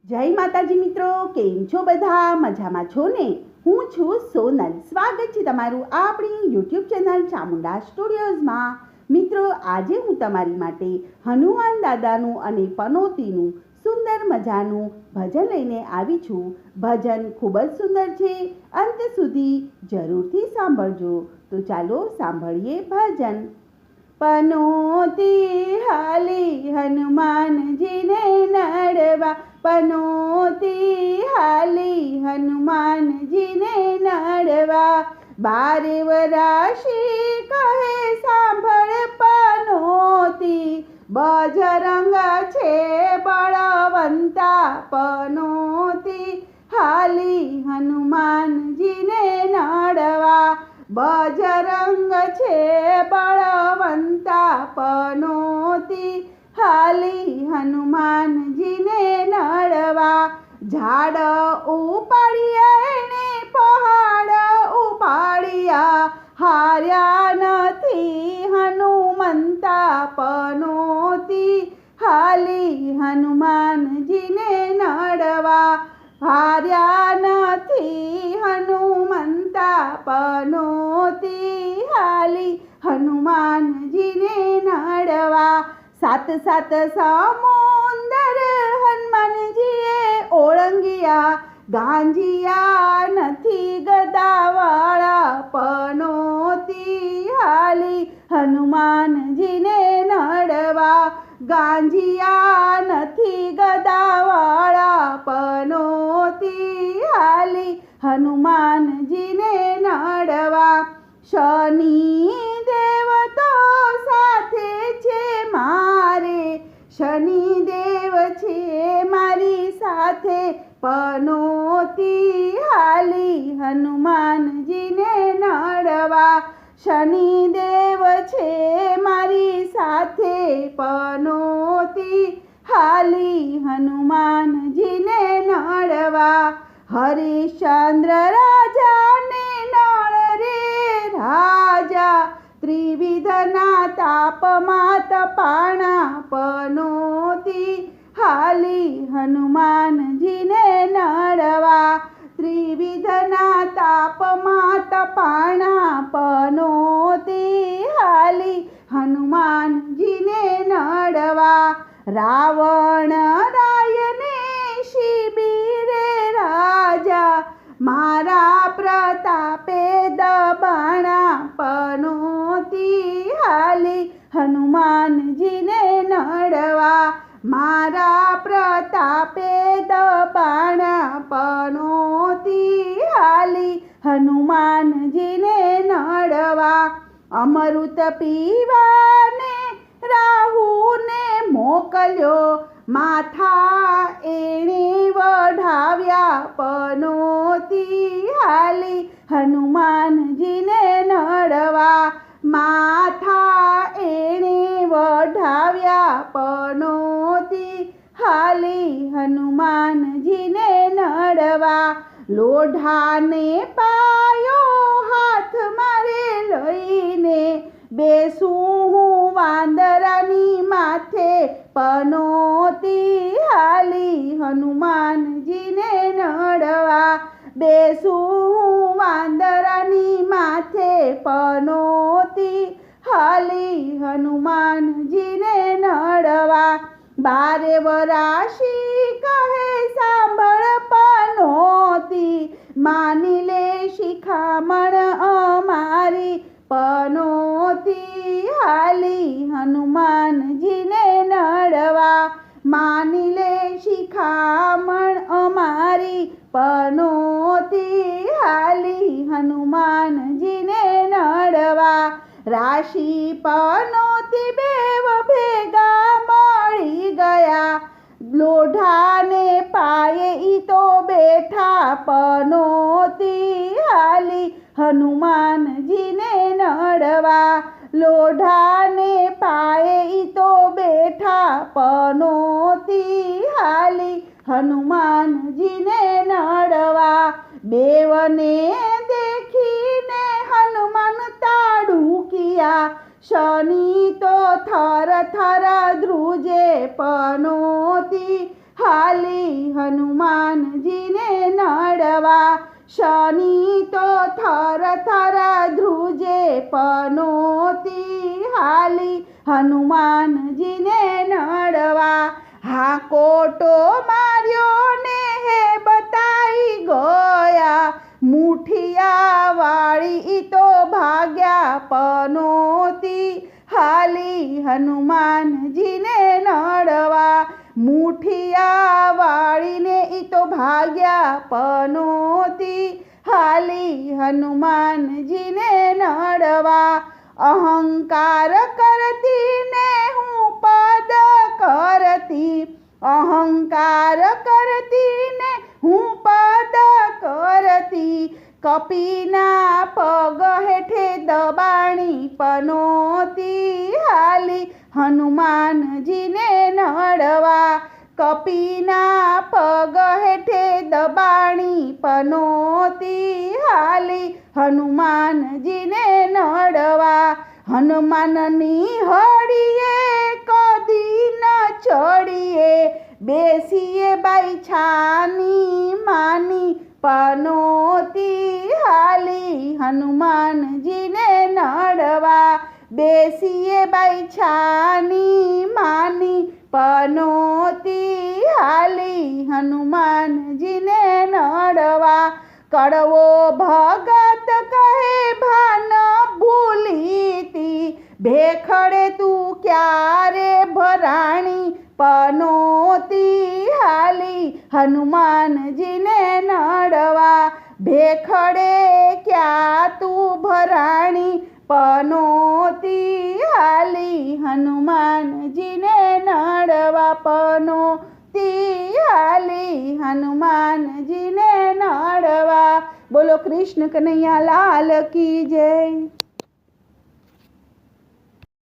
જય માતાજી મિત્રો, કેમ છો બધા? મજામાં છો ને? હું છું સોનલ. સ્વાગત છે તમારું આપણી યુટ્યુબ ચેનલ ચામુંડા સ્ટુડિયોઝમાં. મિત્રો, આજે હું તમારી માટે હનુમાન દાદાનું અને પનોતીનું સુંદર મજાનું ભજન લઈને આવી છું. ભજન ખૂબ જ સુંદર છે, અંત સુધી જરૂરથી સાંભળજો. તો ચાલો સાંભળીએ ભજન. પનોતી હાલી હનુમાનજીને નડવા, પનોતી હાલી હનુમાનજીને નડવા. બારે વરાશી કહે સાંભળ પનોતી, બજરંગ છે બળવંતા. પનોતી હાલી હનુમાનજીને નડવા, બજરંગ છે બળવંતા. પનોતી હાલી હનુમાનજીને નડવા. ઝાડ ઉપાડ્યા એણે પહાડ ઉપાડ્યા, હાર્યા નથી હનુમંતા. પનોતી હાલી હનુમાનજીને નડવા, હાર્યા નથી હનુમંતા. પનોતી હાલી હનુમાનજીને નડવા. સાત સાત સમુંદર હનુમાનજીએ ઓળંગ્યા, ગાંજિયા નથી ગદાવાળા. પનોતી હાલી હનુમાનજીને નડવા, ગાંજિયા નથી ગદાવાળા. પનોતી હાલી હનુમાનજીને નડવા. શનિ દેવ તો સાથે છે મારે, શનિ દેવ છે મારી સાથે. પનોતી હાલી હનુમાનજીને નડવા, શનિ દેવ છે મારી સાથે. પનોતી હાલી હનુમાનજીને નડવા. હરિશ્ચંદ્ર રાજાને નળ રે રાજા, ત્રિવિધના તાપમાં તપાણા. પનોતી હાલી હનુમાનજીને નડવા, ત્રિવિધના તાપમાં તપાણા. પનોતી હાલી હનુમાનજીને નડવા. રાવણ રાયને શિબિરે રાજા, મારા પ્રતાપે દબાણા. પનોતી હાલી હનુમાનજીને નડવા, મારા પ્રતાપે દબાણા. પનોતી હાલી હનુમાનજીને નડવા. અમૃત પીવાને રાહુને મોકલ્યો, માથા એણે વઢાવ્યા. પનોતી હાલી હનુમાનજીને નડવા, માથા એણે વઢાવ્યા. પનોતી હાલી હનુમાનજીને નડવા. લોઢાને પાયો હાથ મારે લઈને, બેસું હું વાંદરાની માથે. પનોતી હાલી હનુમાનજીને નડવા, બેસું હું વાંદરાની માથે. પનોતી હાલી હનુમાનજીને નડવા. બારે વરાશી કહે સાંભળ પનોતી, માની લે શિખામણ અમારી. પનોતી હાલી હનુમાનજીને નડવા, માની લે શિખામણ અમારી. પનોતી હાલી હનુમાનજીને નડવા. રાશિ પનોતી બેવ ભેગા મળી ગયા, લોઢાને પાયે ઈ તો બેઠા. પનોતી હાલી હનુમાનજીને નડવા, લોઢાને પાયે ઈ તો બેઠા. પનોતી હાલી હનુમાનજીને નડવા. દેવને દેખીને હનુમાન તાડુકિયા, શનિ તો થર થર ધ્રુજે. પનોતી હાલી હનુમાનજીને નડવા. શનિ તો થર થર ધ્રુજે પનોતી હાલી હનુમાનજીને નડવા. હાકોટો માર્યો ને હે બતાઈ ગયા, મુઠિયા વાળી તો ભાગ્યા પનોતી હાલી હનુમાનજીને નડવા. મુઠિયા વાળીને ઈ તો ભાગ્યા પનોતી હાલી હનુમાનજીને નડવા. અહંકાર કરતી ને હું પદ કરતી, અહંકાર કરતી ને હું પદ કરતી, કપીના પગ હેઠે દબાણી પનોતી હાલી હનુમાનજીને નડવા. કપીના પગ હેઠે દબાણી પનોતી હાલી હનુમાનજીને નડવા. હનુમાનની હળીએ કદી ન ચડીએ, બેસીએ બાઈ છાની માની પનોતી હાલી હનુમાનજીને નડવા. બેસીએ બાઈ છાની માની પનોતી હાલી હનુમાનજીને નડવા. કડવો ભગત કહે ભાન ભૂલીતી, ભેખડે તું ક્યારે ભરાણી પનોતી હાલી હનુમાનજીને નડવા. ભેખડે ક્યાં તું ભરાણી પનોતી હાલી હનુમાનજીને નડવા. પનોતી હાલી હનુમાનજીને નડવા. બોલો કૃષ્ણ કનૈયા લાલ કી જય.